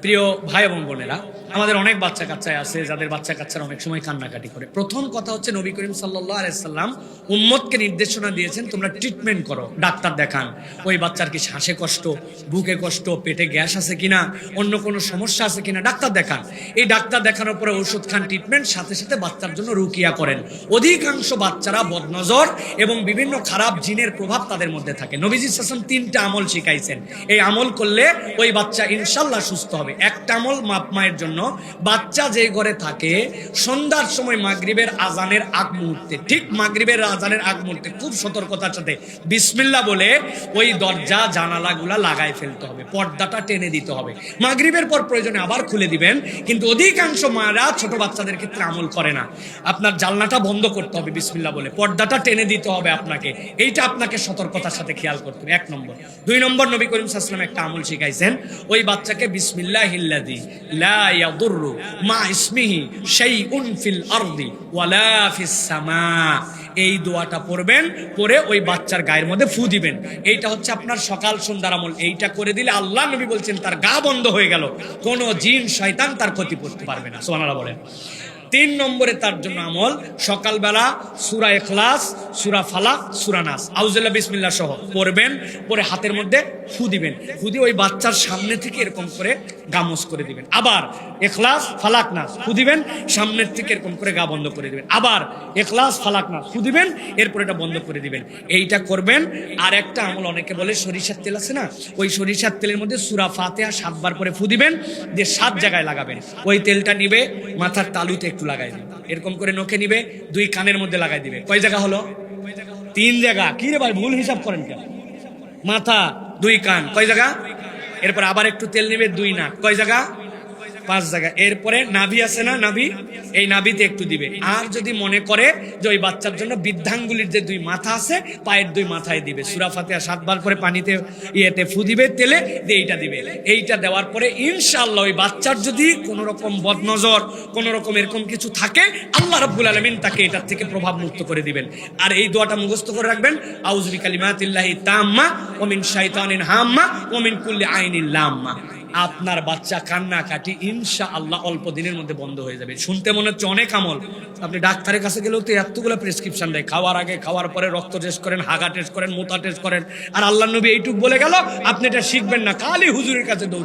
প্রিয় ভাই এবং বোনেরা, আমাদের অনেক বাচ্চা কাচ্চা আছে যাদের বাচ্চা কাচ্চারা অনেক সময় কান্নাকাটি করে। প্রথম কথা হচ্ছে, নবী করিম সাল্লাল্লাহু আলাইহি সাল্লাম উম্মতকে নির্দেশনা দিয়েছেন, তোমরা ট্রিটমেন্ট করো, ডাক্তার দেখান। ওই বাচ্চার কি শ্বাসে কষ্ট, বুকে কষ্ট, পেটে গ্যাস আছে কিনা, অন্য কোনো সমস্যা আছে কিনা ডাক্তার দেখান। এই ডাক্তার দেখানোর পরে ওষুধ খান, ট্রিটমেন্ট, সাথে সাথে বাচ্চার জন্য রুকিয়া করেন। অধিকাংশ বাচ্চারা বদনজর এবং বিভিন্ন খারাপ জিনের প্রভাব তাদের মধ্যে থাকে। নবীজি সাল্লাল্লাহু আলাইহি ওয়াসাল্লাম 3টা আমল শিখাইছেন, এই আমল করলে ওই বাচ্চা ইনশাল্লাহ সুস্থ হবে। একটা আমল বাপ মায়ের জন্য, বাচ্চা যে ঘরে থাকে সন্ধ্যার সময় মাগরিবের আজানের আগ মুহূর্তে, ঠিক মাগরিবের আজানের আগ মুহূর্তে খুব সতর্কতার সাথে বিসমিল্লাহ বলে ওই দরজা জানালাগুলা লাগাই ফেলতে হবে, পর্দাটা টেনে দিতে হবে। মাগরিবের পর প্রয়োজনে আবার খুলে দিবেন, কিন্তু অধিকাংশ মায়েরা ছোট বাচ্চাদের ক্ষেত্রে আমল করে না। আপনার জানলাটা বন্ধ করতে হবে বিসমিল্লাহ বলে, পর্দাটা টেনে দিতে হবে আপনাকে। এইটা আপনাকে সতর্কতার সাথে খেয়াল করতে হবে, 1 নম্বর। 2 নম্বর, নবী করিম সাল্লাল্লাহু আলাইহি ওয়াসাল্লাম একটা আমল শিখাইছেন, ওই বাচ্চাকে বিসমিল্লাহিল্লাযী লা ইয়াদুররু মা ইসমিহি শাইউন ফিল আরদি ওয়ালা ফিস সামা, এই দোয়াটা পড়বেন, পড়ে ওই বাচ্চার গায়ের মধ্যে ফু দিবেন। এইটা হচ্ছে আপনার সকাল সন্ধ্যার আমল। এইটা করে দিলে আল্লাহ নবী বলছেন তার গা বন্ধ হয়ে গেল, কোন জিন শয়তান তার ক্ষতি করতে পারবে না। সুবহানাল্লাহ বলেন। 3 নম্বরে তার জন্য আমল, সকালবেলা সূরা ইখলাস, সূরা ফালাক, সূরা নাস, আউযুবিল্লাহি বিসমিল্লাহ সহ পড়বেন, পরে হাতের মধ্যে ফু দিবেন। ফু দিয়ে ওই বাচ্চার সামনে থেকে এরকম করে গামস করে দিবেন। আবার ইখলাস, ফালাক, নাস ফু দিবেন, সামনের থেকে এরকম করে গা বন্ধ করে দিবেন। আবার ইখলাস, ফালাক, নাস ফু দিবেন, এরপর এটা বন্ধ করে দিবেন। এইটা করবেন। আর একটা আমল অনেকে বলে সরিষার তেল আছে না, ওই সরিষার তেলের মধ্যে সূরা ফাতিহা 7 বার করে ফু দিবেন, দিয়ে 7 জায়গায় লাগাবেন। ওই তেলটা নিবে মাথার তালুতে একটু লাগাই দিবে, এরকম করে নখে নিবে, 2 কানের মধ্যে লাগাই দিবে। কয় জায়গা হলো? 3 জায়গা। কি রে ভাই, ভুল হিসাব করেন কেন? মাথা, 2 কান, কয় জায়গা? এরপর আবার একটু তেল নিবে, 2 নাক, কয় জায়গা? 5 জায়গা। এরপরে নাভি আছে না, নাভি, এই নাভিতে একটু দিবে। আর যদি মনে করে যে ওই বাচ্চার জন্য বৃদ্ধাঙ্গুলির যে 2 মাথা আছে, পায়ের 2 মাথায় দিবে, সূরা ফাতিহা 7 বার করে পানিতে ইয়েতে ফু দিবে, তেলে দিয়ে এইটা দিবে। এইটা দেওয়ার পরে ইনশাআল্লাহ ওই বাচ্চার যদি কোনো রকম বদনজর, কোনো রকম এরকম কিছু থাকে, আল্লাহ রাব্বুল আলামিন তাকে এটার থেকে প্রভাব মুক্ত করে দিবেন। আর এই দোয়াটা মুখস্থ করে রাখবেন, আউযু বিকালিমাতিল্লাহি তাম্মা ওয়া মিন শাইতানিন হাম্মা ওয়া মিন কুল্লি আইনিন লাম্মা। আপনার বাচ্চা কান্নাকাটি ইনশাআল্লাহ অল্প দিনের মধ্যে বন্ধ হয়ে যাবে। শুনতে মনে হচ্ছে অনেক আমল, আপনি ডাক্তারের কাছে গেলেও তো এতগুলো প্রেসক্রিপশন দেয়, খাওয়ার আগে, খাওয়ার পরে রক্ত টেস্ট করেন, হাগা টেস্ট করেন, মোতা টেস্ট করেন। আর আল্লাহ নবী এইটুক বলে গেল, আপনি এটা শিখবেন না, খালি হুজুরের কাছে দৌড়।